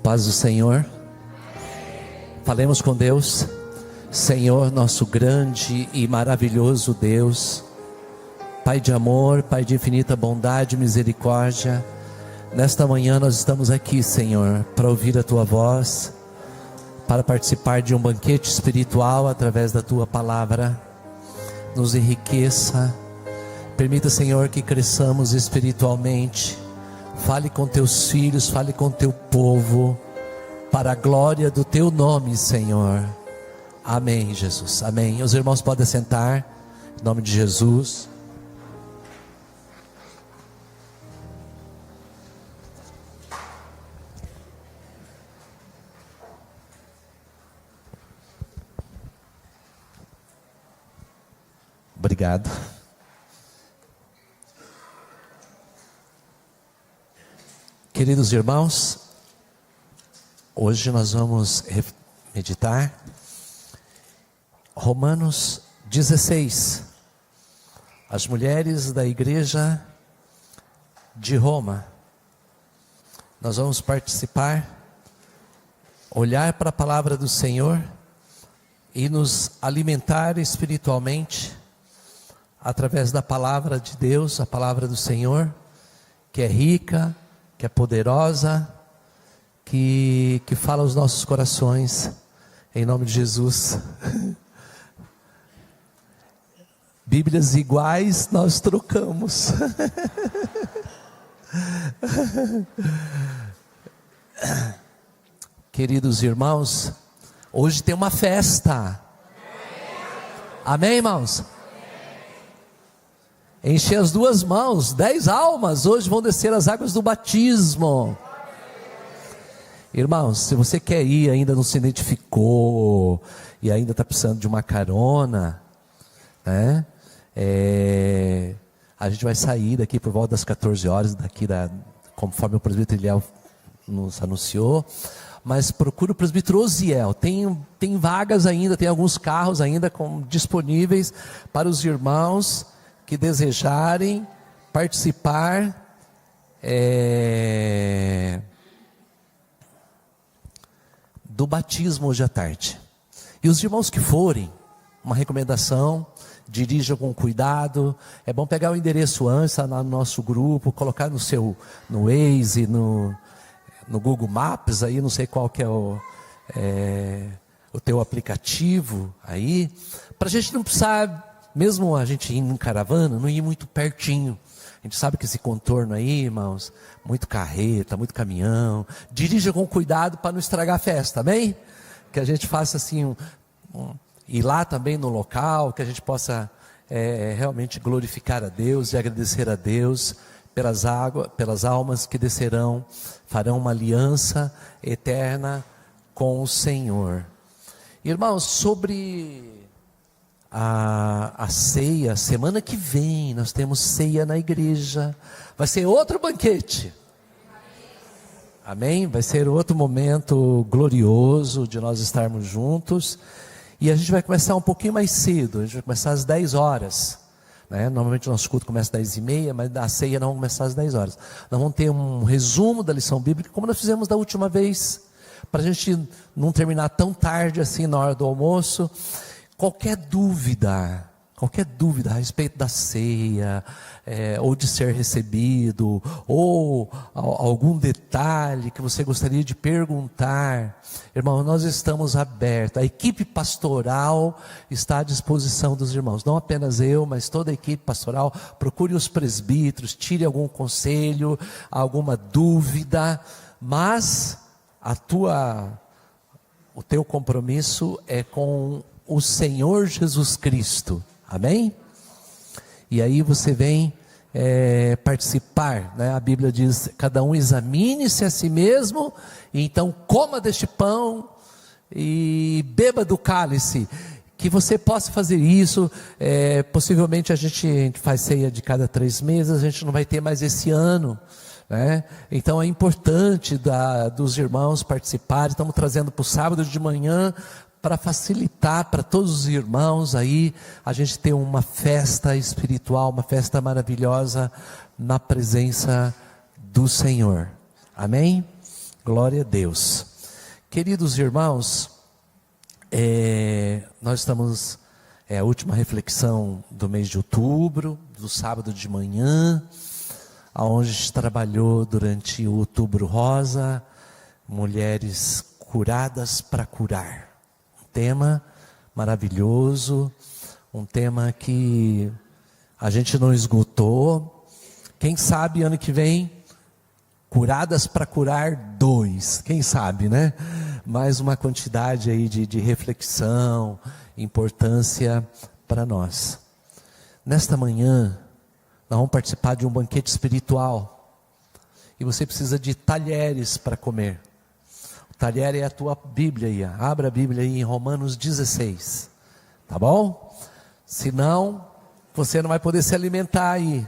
paz do Senhor. Falemos com Deus. Senhor, nosso grande e maravilhoso Deus, Pai de amor, Pai de infinita bondade e misericórdia, nesta manhã nós estamos aqui, Senhor, para ouvir a Tua voz, para participar de um banquete espiritual através da Tua palavra. Nos enriqueça, permita, Senhor, que cresçamos espiritualmente. Fale com Teus filhos, fale com Teu povo, para a glória do Teu nome, Senhor. Amém, Jesus, amém. Os irmãos podem sentar, em nome de Jesus. Obrigado. Queridos irmãos, hoje nós vamos meditar Romanos 16. As mulheres da igreja de Roma. Nós vamos participar, olhar para a palavra do Senhor e nos alimentar espiritualmente através da palavra de Deus, a palavra do Senhor, que é rica, que é poderosa, que fala aos nossos corações, em nome de Jesus. Bíblias iguais nós trocamos. Queridos irmãos, hoje tem uma festa. Amém, irmãos? Encher as duas mãos, 10 almas hoje vão descer as águas do batismo. Irmãos, se você quer ir, ainda não se identificou e ainda está precisando de uma carona, né? A gente vai sair daqui por volta das 14 horas, conforme o presbítero Eliel nos anunciou. Mas procure o presbítero Osiel, tem vagas ainda, tem alguns carros ainda disponíveis para os irmãos que desejarem participar do batismo hoje à tarde. E os irmãos que forem, uma recomendação, dirijam com cuidado. É bom pegar o endereço antes, tá no nosso grupo, colocar no Waze, no Google Maps, aí não sei qual que é o teu aplicativo aí, para a gente não precisar, mesmo a gente indo em caravana, não ir muito pertinho. A gente sabe que esse contorno aí, irmãos, muito carreta, muito caminhão. Dirija com cuidado para não estragar a festa, amém? Que a gente faça assim, ir lá também no local, que a gente possa realmente glorificar a Deus e agradecer a Deus pelas almas que descerão, farão uma aliança eterna com o Senhor. Irmãos, sobre a ceia, semana que vem nós temos ceia na igreja, vai ser outro banquete, amém? Vai ser outro momento glorioso de nós estarmos juntos, e a gente vai começar um pouquinho mais cedo, a gente vai começar às 10 horas, né? Normalmente o nosso culto começa às 10h30, mas a ceia não vai começar às 10 horas, nós vamos ter um resumo da lição bíblica, como nós fizemos da última vez, para a gente não terminar tão tarde assim na hora do almoço. Qualquer dúvida a respeito da ceia, ou de ser recebido, ou algum detalhe que você gostaria de perguntar, irmão, nós estamos abertos, a equipe pastoral está à disposição dos irmãos, não apenas eu, mas toda a equipe pastoral. Procure os presbíteros, tire algum conselho, alguma dúvida, mas o teu compromisso é com o Senhor Jesus Cristo, amém? E aí você vem participar, né? A Bíblia diz, cada um examine-se a si mesmo, e então coma deste pão e beba do cálice, que você possa fazer isso. Possivelmente a gente faz ceia de cada 3 meses, a gente não vai ter mais esse ano, né? Então é importante dos irmãos participarem. Estamos trazendo para o sábado de manhã, para facilitar para todos os irmãos aí, a gente ter uma festa espiritual, uma festa maravilhosa na presença do Senhor, amém? Glória a Deus. Queridos irmãos, nós estamos, a última reflexão do mês de outubro, do sábado de manhã, onde a gente trabalhou durante o Outubro Rosa, mulheres curadas para curar. Um tema maravilhoso, um tema que a gente não esgotou. Quem sabe ano que vem, Curadas para Curar 2, quem sabe, né? Mais uma quantidade aí de reflexão, importância para nós. Nesta manhã, nós vamos participar de um banquete espiritual, e você precisa de talheres para comer. O talher é a tua Bíblia aí, abra a Bíblia aí em Romanos 16, tá bom? Senão, você não vai poder se alimentar aí.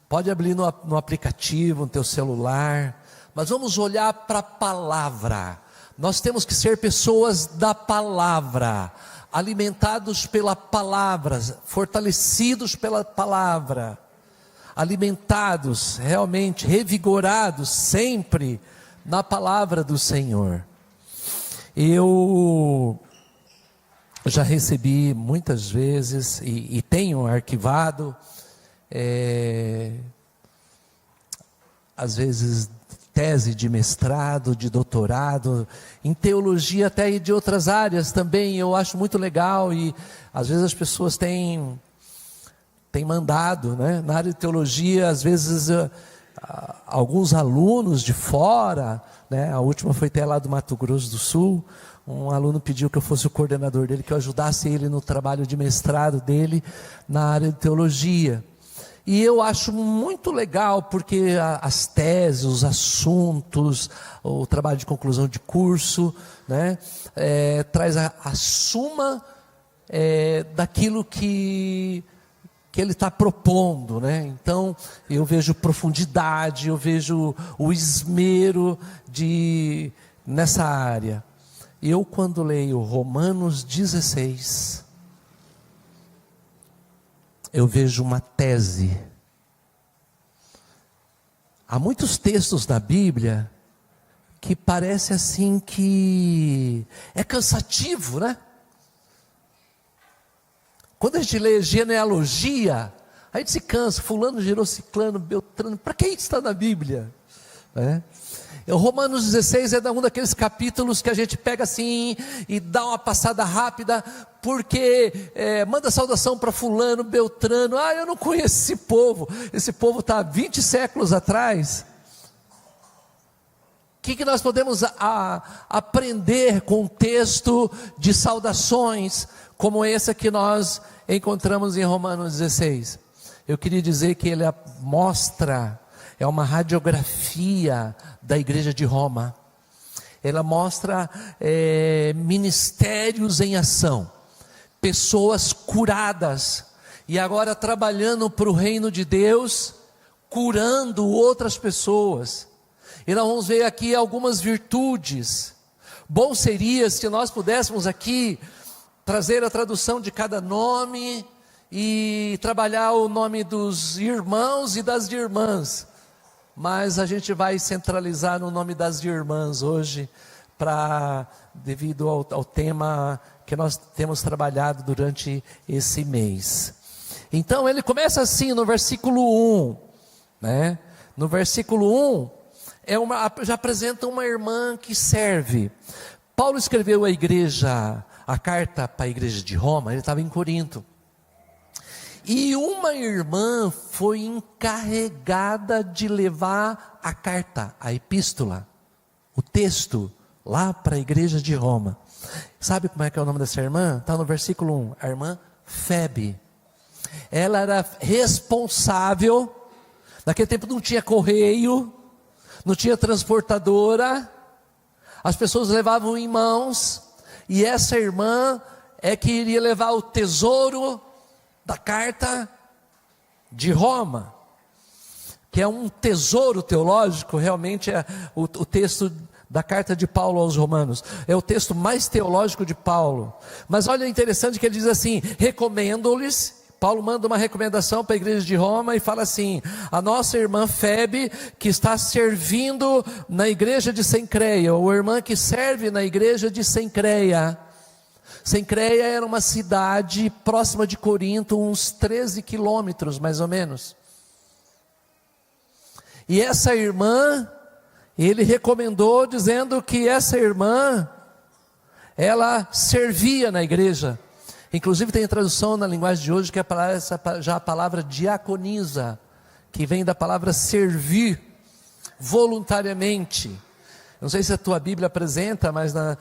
Pode abrir no aplicativo, no teu celular, mas vamos olhar para a palavra. Nós temos que ser pessoas da palavra, alimentados pela palavra, fortalecidos pela palavra, alimentados, realmente revigorados sempre na palavra do Senhor. Eu já recebi muitas vezes e tenho arquivado, às vezes tese de mestrado, de doutorado, em teologia até e de outras áreas também. Eu acho muito legal, e às vezes as pessoas têm mandado, né? Na área de teologia, às vezes alguns alunos de fora, né? A última foi até lá do Mato Grosso do Sul. Um aluno pediu que eu fosse o coordenador dele, que eu ajudasse ele no trabalho de mestrado dele na área de teologia. E eu acho muito legal, porque as teses, os assuntos, o trabalho de conclusão de curso, né, traz a suma daquilo que ele está propondo, né? Então eu vejo profundidade, eu vejo o esmero nessa área. Eu, quando leio Romanos 16, eu vejo uma tese. Há muitos textos da Bíblia que parece assim que é cansativo, né? Quando a gente lê genealogia, a gente se cansa. Fulano gerou ciclano, beltrano. Para que isso está na Bíblia? O Romanos 16 é um daqueles capítulos que a gente pega assim e dá uma passada rápida, porque manda saudação para fulano, beltrano. Eu não conheço esse povo está há 20 séculos atrás. O que nós podemos aprender com um texto de saudações como esse que nós encontramos em Romanos 16? Eu queria dizer que ele mostra, é uma radiografia da igreja de Roma. Ela mostra ministérios em ação, pessoas curadas, e agora trabalhando para o reino de Deus, curando outras pessoas. E nós vamos ver aqui algumas virtudes. Bom seria se nós pudéssemos aqui trazer a tradução de cada nome e trabalhar o nome dos irmãos e das irmãs. Mas a gente vai centralizar no nome das irmãs hoje, devido ao tema que nós temos trabalhado durante esse mês. Então ele começa assim no versículo 1, né? No versículo 1, já apresenta uma irmã que serve. Paulo escreveu a carta para a igreja de Roma, ele estava em Corinto. E uma irmã foi encarregada de levar a carta, a epístola, o texto, lá para a igreja de Roma. Sabe como é que é o nome dessa irmã? Está no versículo 1, a irmã Febe. Ela era responsável, naquele tempo não tinha correio, não tinha transportadora, as pessoas levavam em mãos, e essa irmã que iria levar o tesouro da carta de Roma, que é um tesouro teológico. Realmente é o texto da carta de Paulo aos Romanos, é o texto mais teológico de Paulo. Mas olha, interessante que ele diz assim: recomendo-lhes, Paulo manda uma recomendação para a igreja de Roma e fala assim: a nossa irmã Febe, que está servindo na igreja de Cencreia, ou a irmã que serve na igreja de Cencreia. Cencreia era uma cidade próxima de Corinto, uns 13 quilômetros mais ou menos. E essa irmã, ele recomendou dizendo que essa irmã, ela servia na igreja. Inclusive tem tradução na linguagem de hoje que é já a palavra diaconisa, que vem da palavra servir voluntariamente. Não sei se a tua Bíblia apresenta, mas na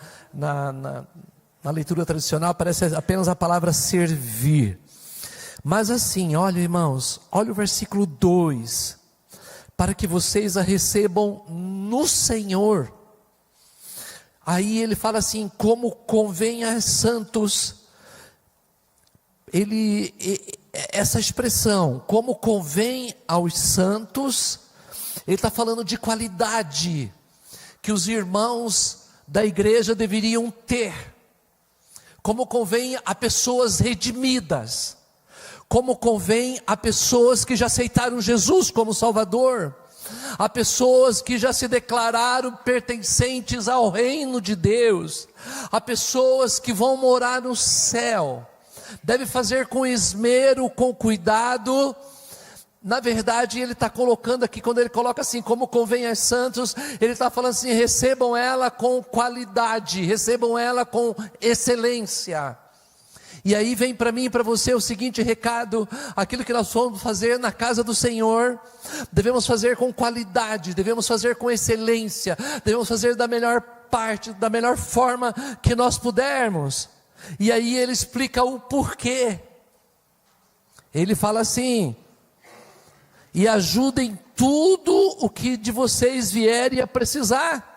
leitura tradicional aparece apenas a palavra servir. Mas assim, olha irmãos, olha o versículo 2. Para que vocês a recebam no Senhor. Aí ele fala assim, como convém a santos. Essa expressão, como convém aos santos, ele está falando de qualidade, que os irmãos da igreja deveriam ter, como convém a pessoas redimidas, como convém a pessoas que já aceitaram Jesus como Salvador, a pessoas que já se declararam pertencentes ao reino de Deus, a pessoas que vão morar no céu. Deve fazer com esmero, com cuidado. Na verdade ele está colocando aqui, quando ele coloca assim, como convém aos santos, ele está falando assim, recebam ela com qualidade, recebam ela com excelência. E aí vem para mim e para você o seguinte recado: aquilo que nós vamos fazer na casa do Senhor, devemos fazer com qualidade, devemos fazer com excelência, devemos fazer da melhor parte, da melhor forma que nós pudermos. E aí ele explica o porquê. Ele fala assim: e ajudem tudo o que de vocês vierem a precisar.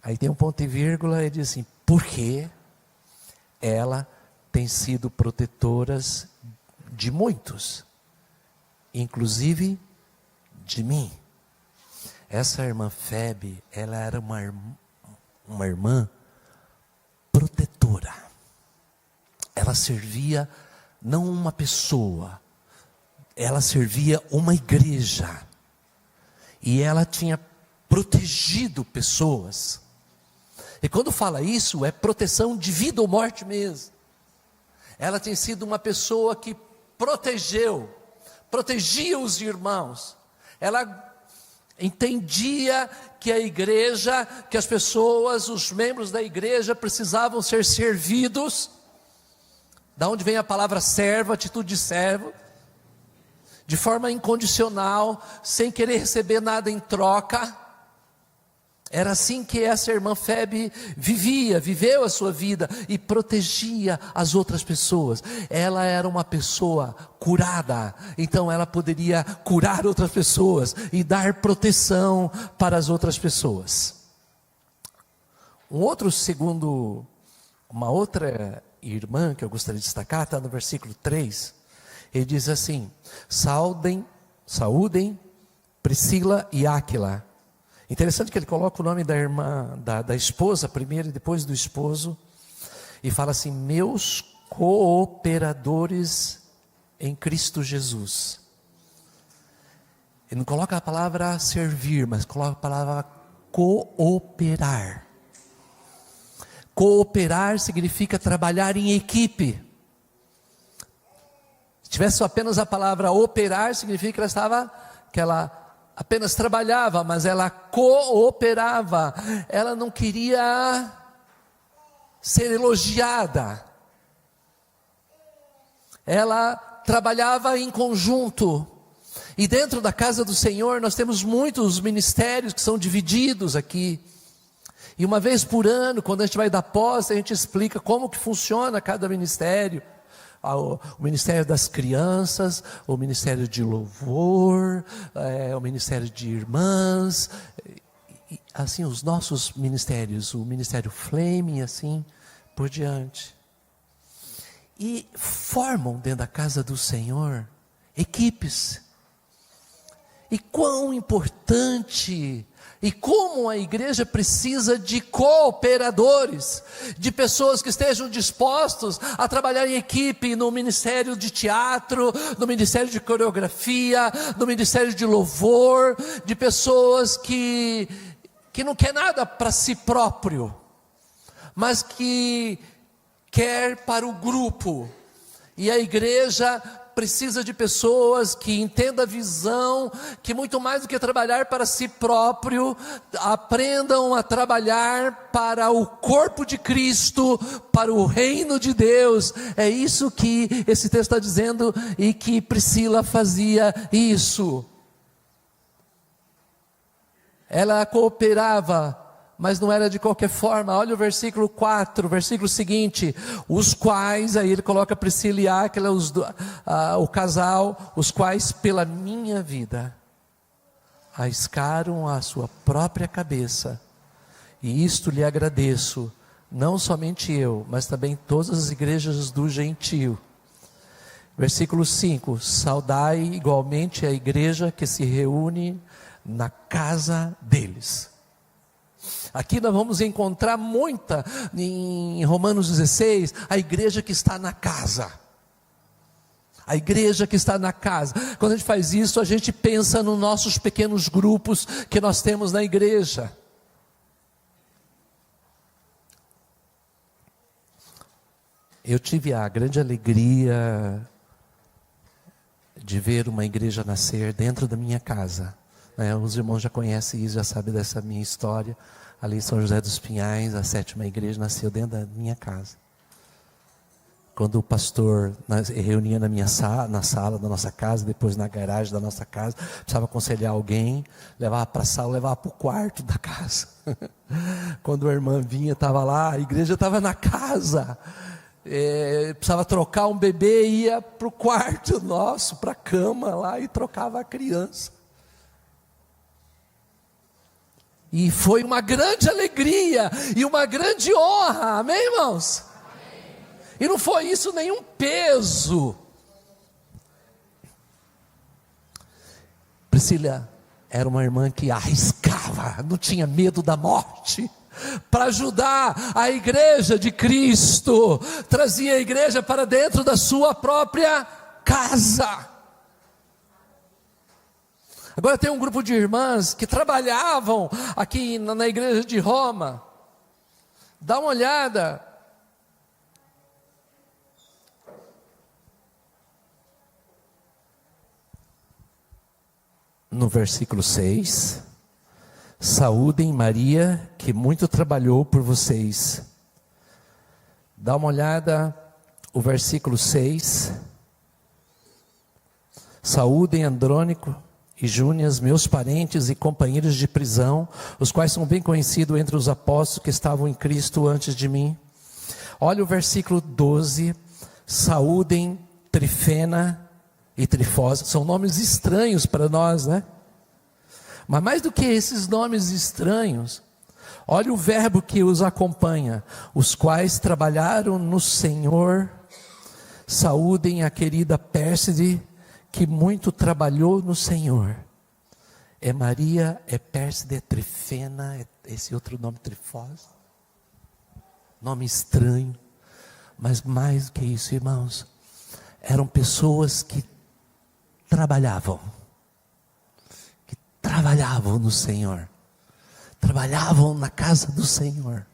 Aí tem um ponto e vírgula, ele diz assim: porque ela tem sido protetoras de muitos, inclusive de mim. Essa irmã Febe, ela era uma irmã protetora. Ela servia não uma pessoa, ela servia uma igreja. E ela tinha protegido pessoas. E quando fala isso, é proteção de vida ou morte mesmo. Ela tem sido uma pessoa que protegia os irmãos. Ela entendia que a igreja, que as pessoas, os membros da igreja precisavam ser servidos. Da onde vem a palavra servo, atitude de servo, de forma incondicional, sem querer receber nada em troca. Era assim que essa irmã Febe viveu a sua vida e protegia as outras pessoas. Ela era uma pessoa curada, então ela poderia curar outras pessoas e dar proteção para as outras pessoas. Uma outra irmã que eu gostaria de destacar, está no versículo 3, ele diz assim: saúdem Priscila e Áquila. Interessante que ele coloca o nome da irmã, da esposa primeiro e depois do esposo, e fala assim: meus cooperadores em Cristo Jesus. Ele não coloca a palavra servir, mas coloca a palavra cooperar. Cooperar significa trabalhar em equipe. Se tivesse apenas a palavra operar, significa que ela apenas trabalhava, mas ela cooperava. Ela não queria ser elogiada. Ela trabalhava em conjunto. E dentro da casa do Senhor nós temos muitos ministérios que são divididos aqui. E uma vez por ano, quando a gente vai dar posse, a gente explica como que funciona cada ministério. O ministério das crianças, o ministério de louvor, o ministério de irmãs, assim os nossos ministérios, o ministério Flame, assim por diante. E formam dentro da casa do Senhor equipes. E quão importante E como a igreja precisa de cooperadores, de pessoas que estejam dispostos a trabalhar em equipe no ministério de teatro, no ministério de coreografia, no ministério de louvor, de pessoas que não quer nada para si próprio, mas que quer para o grupo. E a igreja precisa de pessoas que entendam a visão, que muito mais do que trabalhar para si próprio, aprendam a trabalhar para o corpo de Cristo, para o reino de Deus. É isso que esse texto está dizendo, e que Priscila fazia isso. Ela cooperava, mas não era de qualquer forma. Olha o versículo 4, versículo seguinte: os quais, aí ele coloca Priscila e Áquila, o casal, os quais pela minha vida arriscaram a sua própria cabeça, e isto lhe agradeço, não somente eu, mas também todas as igrejas do gentio. Versículo 5: saudai igualmente a igreja que se reúne na casa deles. Aqui nós vamos encontrar muita, em Romanos 16, a igreja que está na casa. A igreja que está na casa. Quando a gente faz isso, a gente pensa nos nossos pequenos grupos que nós temos na igreja. Eu tive a grande alegria de ver uma igreja nascer dentro da minha casa. Os irmãos já conhecem isso, já sabem dessa minha história. Ali em São José dos Pinhais, a 7ª igreja nasceu dentro da minha casa. Quando o pastor reunia na sala da nossa casa, depois na garagem da nossa casa, precisava aconselhar alguém, levava para a sala, levava para o quarto da casa. Quando a irmã vinha, estava lá, a igreja estava na casa. Precisava trocar um bebê, ia para o quarto nosso, para a cama lá, e trocava a criança. E foi uma grande alegria e uma grande honra, amém, irmãos? Amém. E não foi isso nenhum peso. Priscila era uma irmã que arriscava, não tinha medo da morte, para ajudar a igreja de Cristo, trazia a igreja para dentro da sua própria casa. Agora tem um grupo de irmãs que trabalhavam aqui na igreja de Roma. Dá uma olhada. No versículo 6. Saúdem Maria, que muito trabalhou por vocês. Dá uma olhada, o versículo 6. Saúdem Andrônico e Júnias, meus parentes e companheiros de prisão, os quais são bem conhecidos entre os apóstolos que estavam em Cristo antes de mim. Olha o versículo 12, saúdem Trifena e Trifosa. São nomes estranhos para nós, né? Mas mais do que esses nomes estranhos, olha o verbo que os acompanha, os quais trabalharam no Senhor. Saúdem a querida Pérside, que muito trabalhou no Senhor. É Maria, é Pérside, é Trifena, é esse outro nome, Trifosa. Nome estranho. Mas mais do que isso, irmãos, eram pessoas que trabalhavam no Senhor, trabalhavam na casa do Senhor.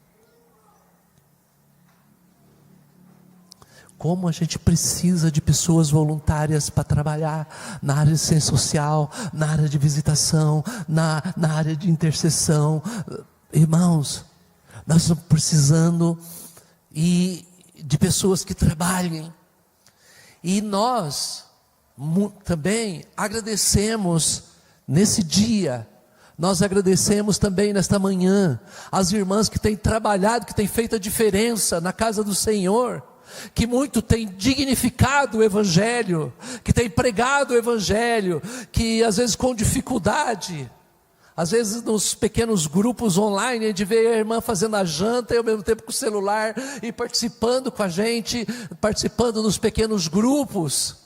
Como a gente precisa de pessoas voluntárias para trabalhar na área de ciência social, na área de visitação, na área de intercessão. Irmãos, nós estamos precisando de pessoas que trabalhem. E nós também agradecemos nesse dia, nós agradecemos também nesta manhã as irmãs que têm trabalhado, que têm feito a diferença na casa do Senhor, que muito tem dignificado o Evangelho, que tem pregado o Evangelho, que às vezes com dificuldade, às vezes nos pequenos grupos online, a gente vê a irmã fazendo a janta e ao mesmo tempo com o celular e participando com a gente, participando nos pequenos grupos.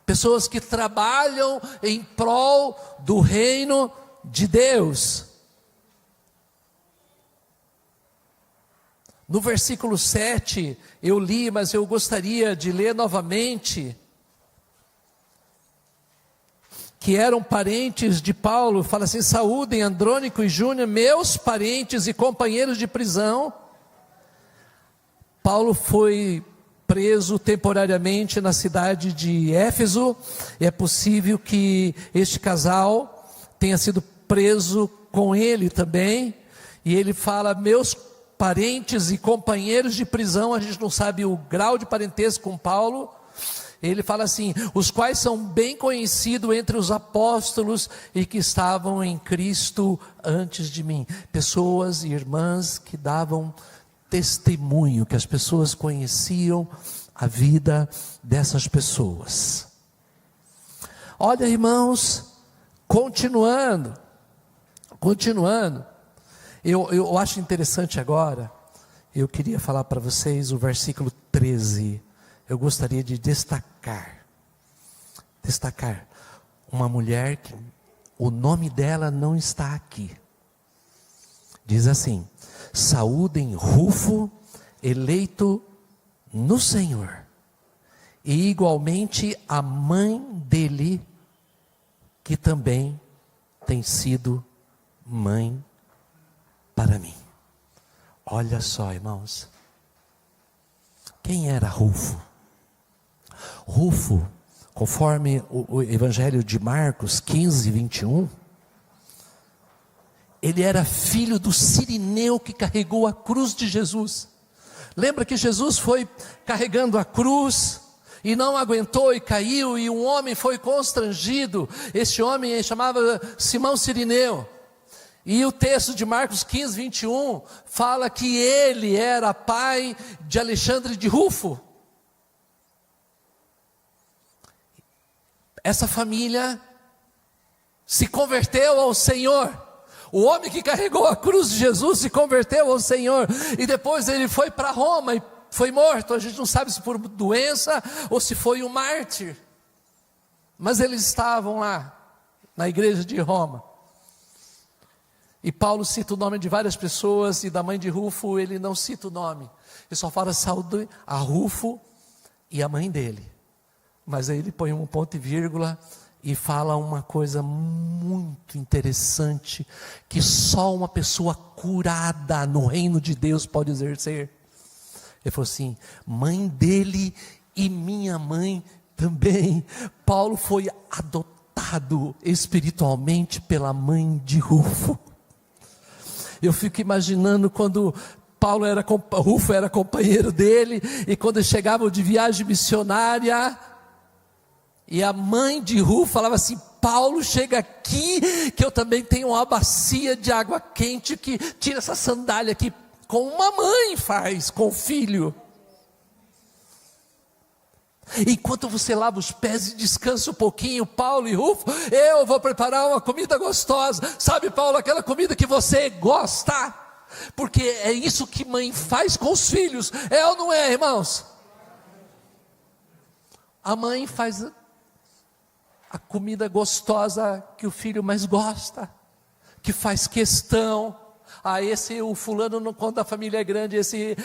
Pessoas que trabalham em prol do reino de Deus. No versículo 7, eu li, mas eu gostaria de ler novamente, que eram parentes de Paulo. Fala assim: saúdem Andrônico e Júnior, meus parentes e companheiros de prisão. Paulo foi preso temporariamente na cidade de Éfeso. É possível que este casal tenha sido preso com ele também. E ele fala: meus parentes e companheiros de prisão. A gente não sabe o grau de parentesco com Paulo. Ele fala assim: os quais são bem conhecidos entre os apóstolos e que estavam em Cristo antes de mim. Pessoas e irmãs que davam testemunho, que as pessoas conheciam a vida dessas pessoas. Olha, irmãos, continuando, eu acho interessante agora, eu queria falar para vocês o versículo 13, eu gostaria de destacar uma mulher que o nome dela não está aqui. Diz assim: saúdem Rufo, eleito no Senhor, e igualmente a mãe dele, que também tem sido mãe para mim. Olha só, irmãos, quem era Rufo? Rufo, conforme o Evangelho de Marcos 15, 21, ele era filho do Cirineu que carregou a cruz de Jesus. Lembra que Jesus foi carregando a cruz e não aguentou e caiu, e um homem foi constrangido. Este homem chamava Simão Cirineu. E o texto de Marcos 15, 21 fala que ele era pai de Alexandre de Rufo. Essa família se converteu ao Senhor. O homem que carregou a cruz de Jesus se converteu ao Senhor. E depois ele foi para Roma e foi morto. A gente não sabe se por doença ou se foi um mártir. Mas eles estavam lá, na igreja de Roma. E Paulo cita o nome de várias pessoas, e da mãe de Rufo ele não cita o nome. Ele só fala: saúde a Rufo e a mãe dele. Mas aí ele põe um ponto e vírgula e fala uma coisa muito interessante, que só uma pessoa curada no reino de Deus pode exercer. Ele falou assim: mãe dele e minha mãe também. Paulo foi adotado espiritualmente pela mãe de Rufo. Eu fico imaginando quando Rufo era companheiro dele, e quando eles chegavam de viagem missionária, e a mãe de Rufo falava assim: Paulo, chega aqui, que eu também tenho uma bacia de água quente, que tira essa sandália aqui, como uma mãe faz com o filho. Enquanto você lava os pés e descansa um pouquinho, Paulo e Rufo, eu vou preparar uma comida gostosa. Sabe, Paulo, aquela comida que você gosta, porque é isso que mãe faz com os filhos, é ou não é, irmãos? A mãe faz a comida gostosa que o filho mais gosta, que faz questão. Esse o fulano, quando a família é grande, esse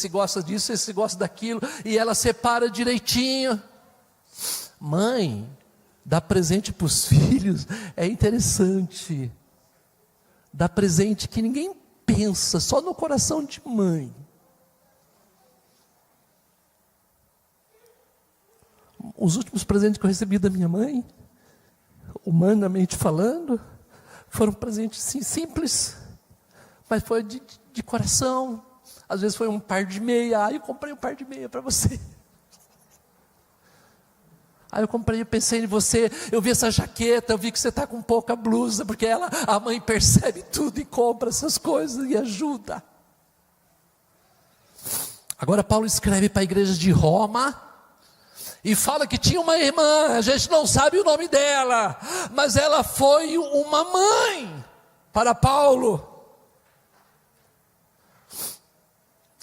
gosta disso, esse gosta daquilo, e ela separa direitinho. Mãe dá presente para os filhos, é interessante. Dá presente que ninguém pensa, só no coração de mãe. Os últimos presentes que eu recebi da minha mãe, humanamente falando, foram presentes sim, simples, mas foi de coração. Às vezes foi um par de meia. Eu comprei um par de meia para você. Eu pensei em você, eu vi essa jaqueta, eu vi que você está com pouca blusa, porque a mãe percebe tudo e compra essas coisas e ajuda. Agora Paulo escreve para a igreja de Roma, e fala que tinha uma irmã, a gente não sabe o nome dela, mas ela foi uma mãe para Paulo.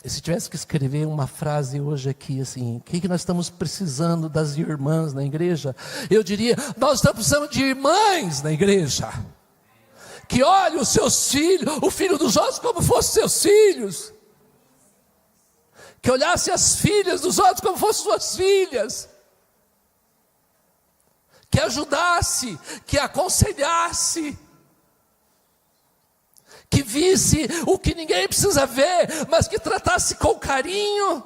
E se tivesse que escrever uma frase hoje aqui, assim, o que nós estamos precisando das irmãs na igreja? Eu diria: nós estamos precisando de irmãs na igreja. que olhe os seus filhos, o filho dos outros como fossem seus filhos, que olhasse as filhas dos outros como fossem suas filhas, que ajudasse, que aconselhasse, que visse o que ninguém precisa ver, mas que tratasse com carinho.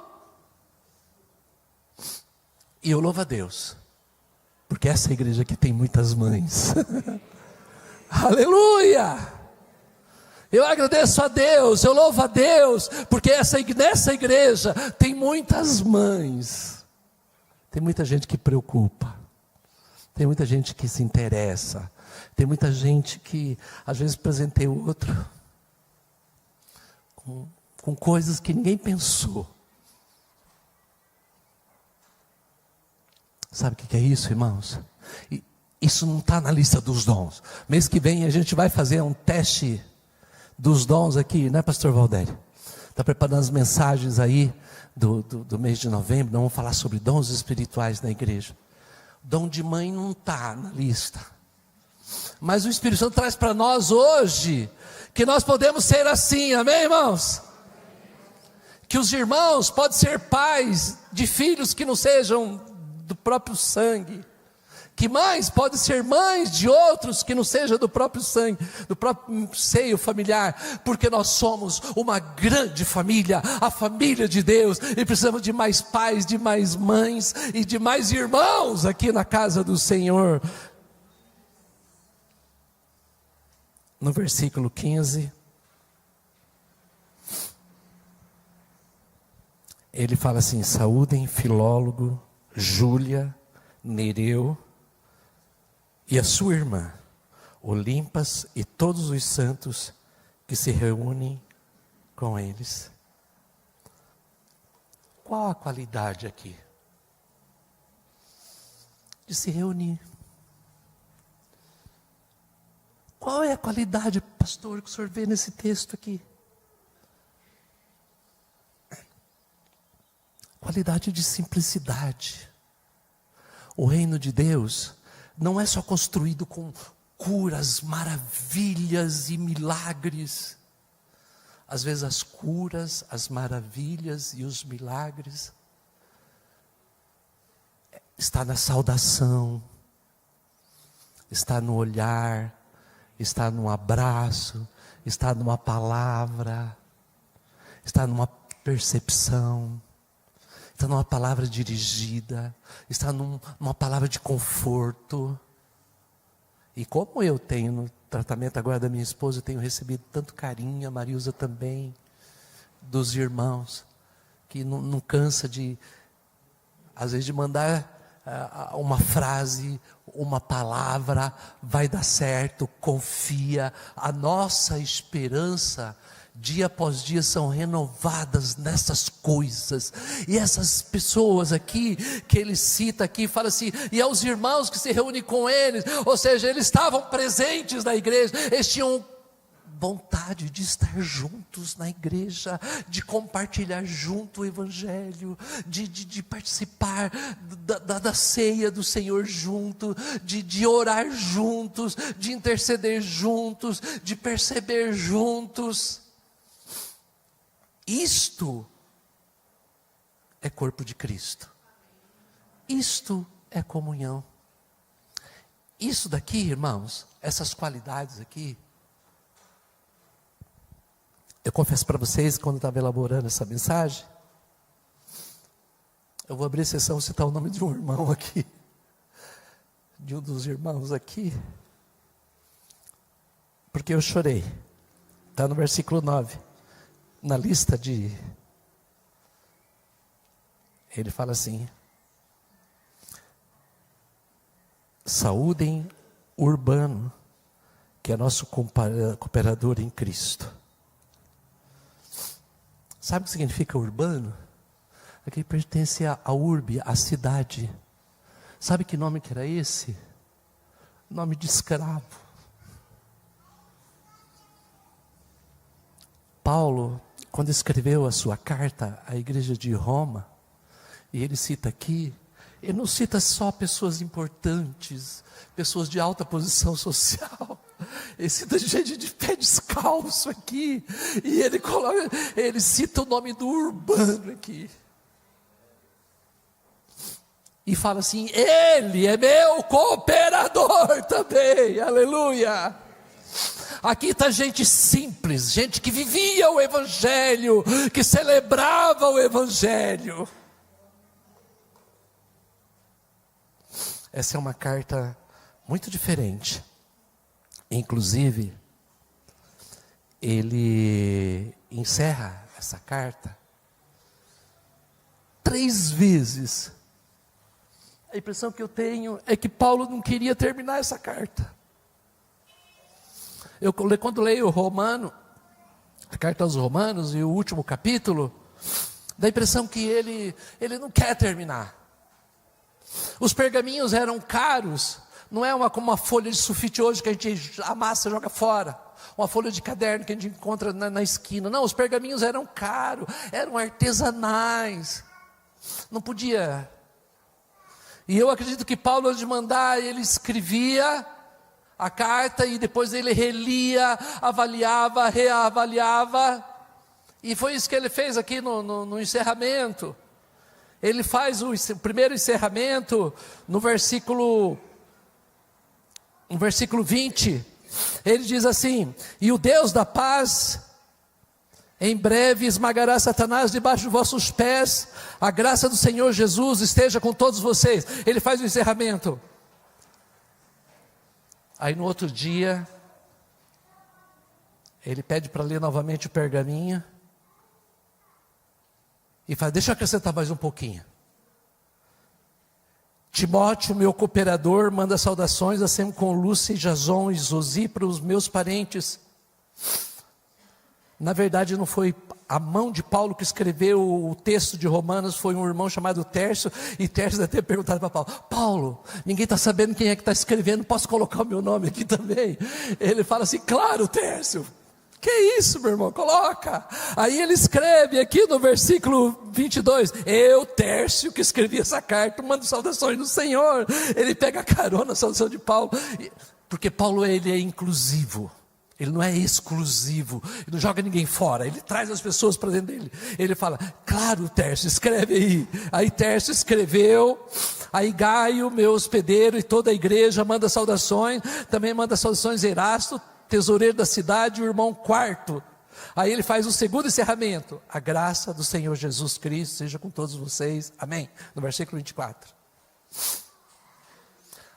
E eu louvo a Deus, porque essa igreja aqui tem muitas mães. Aleluia! Eu agradeço a Deus, eu louvo a Deus, porque nessa igreja tem muitas mães, tem muita gente que preocupa, tem muita gente que se interessa, tem muita gente que às vezes presenteia o outro com coisas que ninguém pensou. Sabe o que é isso, irmãos? Isso não está na lista dos dons. Mês que vem a gente vai fazer um teste dos dons aqui, né, pastor Valdério? Está preparando as mensagens aí do mês de novembro. Nós vamos falar sobre dons espirituais na igreja. Dom de mãe não está na lista, mas o Espírito Santo traz para nós hoje que nós podemos ser assim, amém, irmãos? Que os irmãos podem ser pais de filhos que não sejam do próprio sangue, que mães podem ser mães de outros que não sejam do próprio sangue, do próprio seio familiar, porque nós somos uma grande família, a família de Deus, e precisamos de mais pais, de mais mães e de mais irmãos aqui na casa do Senhor. No versículo 15, ele fala assim: saúdem Filólogo, Júlia, Nereu e a sua irmã, Olimpas, e todos os santos que se reúnem com eles. Qual a qualidade aqui? De se reunir. Qual é a qualidade, pastor, que o senhor vê nesse texto aqui? Qualidade de simplicidade. O reino de Deus não é só construído com curas, maravilhas e milagres. Às vezes as curas, as maravilhas e os milagres está na saudação, está no olhar, está num abraço, está numa palavra, está numa percepção, está numa palavra dirigida, está numa palavra de conforto. E como eu tenho no tratamento agora da minha esposa, eu tenho recebido tanto carinho, a Marilza também, dos irmãos, que não cansa de, às vezes, de mandar uma frase, uma palavra, vai dar certo, confia. A nossa esperança, dia após dia, são renovadas nessas coisas. E essas pessoas aqui, que ele cita aqui, fala assim: e aos irmãos que se reúnem com eles, ou seja, eles estavam presentes na igreja, eles tinham vontade de estar juntos na igreja, de compartilhar junto o evangelho, de participar da ceia do Senhor junto, de orar juntos, de interceder juntos, de perceber juntos. Isto é corpo de Cristo. Isto é comunhão. Isso daqui, irmãos, essas qualidades aqui, eu confesso para vocês, quando eu estava elaborando essa mensagem, eu vou abrir sessão, citar o nome de um irmão aqui, de um dos irmãos aqui, porque eu chorei. Está no versículo 9, na lista de... Ele fala assim: saúdem Urbano, que é nosso cooperador em Cristo. Sabe o que significa urbano? Aquele pertence à urbe, à cidade. Sabe que nome que era esse? Nome de escravo. Paulo, quando escreveu a sua carta à igreja de Roma, e ele cita aqui, ele não cita só pessoas importantes, pessoas de alta posição social, Ele cita gente de pé descalço aqui. E ele cita o nome do Urbano aqui. E fala assim: ele é meu cooperador também, aleluia. Aqui está gente simples, gente que vivia o Evangelho, que celebrava o Evangelho. Essa é uma carta muito diferente. Inclusive, ele encerra essa carta 3 vezes. A impressão que eu tenho é que Paulo não queria terminar essa carta. Quando leio a carta aos Romanos e o último capítulo, dá a impressão que ele não quer terminar. Os pergaminhos eram caros, não é como uma folha de sulfite hoje que a gente amassa e joga fora, uma folha de caderno que a gente encontra na esquina. Não, os pergaminhos eram caros, eram artesanais, não podia. E eu acredito que Paulo, antes de mandar, ele escrevia a carta e depois ele relia, avaliava, reavaliava. E foi isso que ele fez aqui no encerramento. Ele faz o primeiro encerramento no versículo 20. Ele diz assim: e o Deus da paz em breve esmagará Satanás debaixo dos vossos pés. A graça do Senhor Jesus esteja com todos vocês. Ele faz o encerramento. Aí no outro dia, ele pede para ler novamente o pergaminho. E fala: deixa eu acrescentar mais um pouquinho. Timóteo, meu cooperador, manda saudações, assim com Lúcia, Jason e Zosi, para os meus parentes. Na verdade, não foi a mão de Paulo que escreveu o texto de Romanos, foi um irmão chamado Tércio, e Tércio deve ter perguntado para Paulo: Paulo, ninguém está sabendo quem é que está escrevendo, posso colocar o meu nome aqui também? Ele fala assim: claro, Tércio, que isso, meu irmão, coloca. Aí ele escreve aqui no versículo 22, eu, Tércio, que escrevi essa carta, mando saudações do Senhor. Ele pega a carona, a saudação de Paulo, porque Paulo ele é inclusivo. Ele não é exclusivo, ele não joga ninguém fora, ele traz as pessoas para dentro dele. Ele fala: claro, Tércio, escreve aí. Aí Tércio escreveu. Aí Gaio, meu hospedeiro, e toda a igreja manda saudações. Também manda saudações Erasto, tesoureiro da cidade, o irmão Quarto. Aí ele faz o segundo encerramento: a graça do Senhor Jesus Cristo seja com todos vocês, amém. No versículo 24.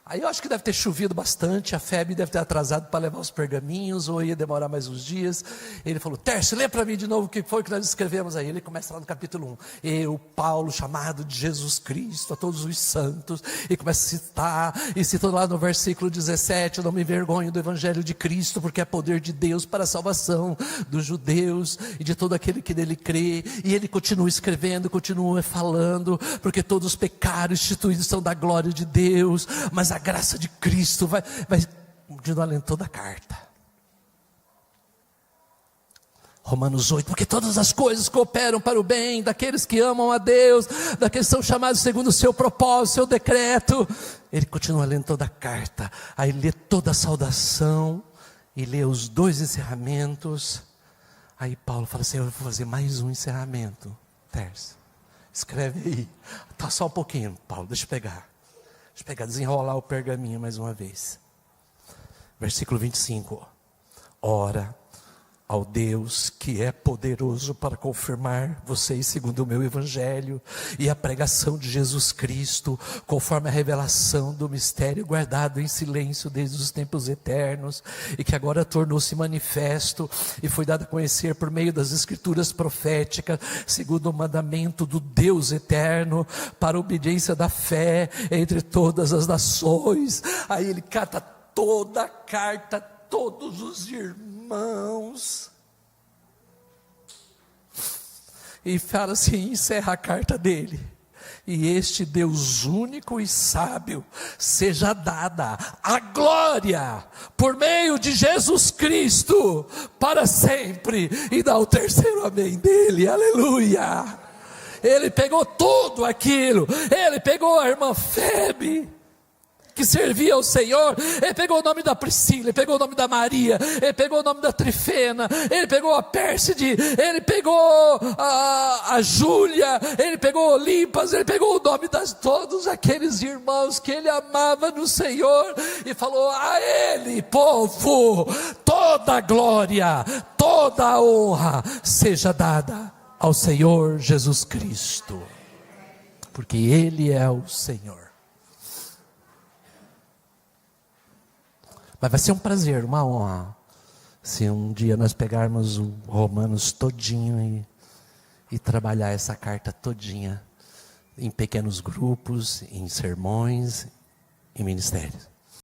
Aí eu acho que deve ter chovido bastante, a febre deve ter atrasado para levar os pergaminhos, ou ia demorar mais uns dias. Ele falou: Tércio, lê para mim de novo o que foi que nós escrevemos aí. Ele começa lá no capítulo 1. Eu, Paulo, chamado de Jesus Cristo, a todos os santos. E começa a citar, e cita lá no versículo 17, não me envergonho do evangelho de Cristo, porque é poder de Deus para a salvação dos judeus e de todo aquele que nele crê. E ele continua escrevendo, continua falando, porque todos os pecados instituídos são da glória de Deus, mas a graça de Cristo vai continuar lendo toda a carta. Romanos 8, porque todas as coisas cooperam para o bem daqueles que amam a Deus, daqueles que são chamados segundo o seu propósito, seu decreto. Ele continua lendo toda a carta, aí lê toda a saudação, e lê os 2 encerramentos. Aí Paulo fala assim: eu vou fazer mais um encerramento. Tércio, escreve aí. Tá, só um pouquinho, Paulo, deixa eu pegar, desenrolar o pergaminho mais uma vez. Versículo 25. Ora ao Deus que é poderoso para confirmar vocês segundo o meu evangelho e a pregação de Jesus Cristo, conforme a revelação do mistério guardado em silêncio desde os tempos eternos, e que agora tornou-se manifesto e foi dado a conhecer por meio das escrituras proféticas, segundo o mandamento do Deus eterno, para a obediência da fé entre todas as nações. Aí ele cata toda a carta, todos os irmãos, e fala assim, encerra a carta dele: e este Deus único e sábio seja dada a glória por meio de Jesus Cristo para sempre. E dá o terceiro amém dele, aleluia. Ele pegou tudo aquilo, ele pegou a irmã Febe, que servia ao Senhor. Ele pegou o nome da Priscila, ele pegou o nome da Maria, ele pegou o nome da Trifena, ele pegou a Pérside, ele pegou a Júlia, ele pegou Olimpas, ele pegou o nome de todos aqueles irmãos que ele amava no Senhor, e falou: a ele, povo, toda a glória, toda a honra seja dada ao Senhor Jesus Cristo, porque Ele é o Senhor. Mas vai ser um prazer, uma honra, se um dia nós pegarmos o Romanos todinho e trabalhar essa carta todinha em pequenos grupos, em sermões, em ministérios.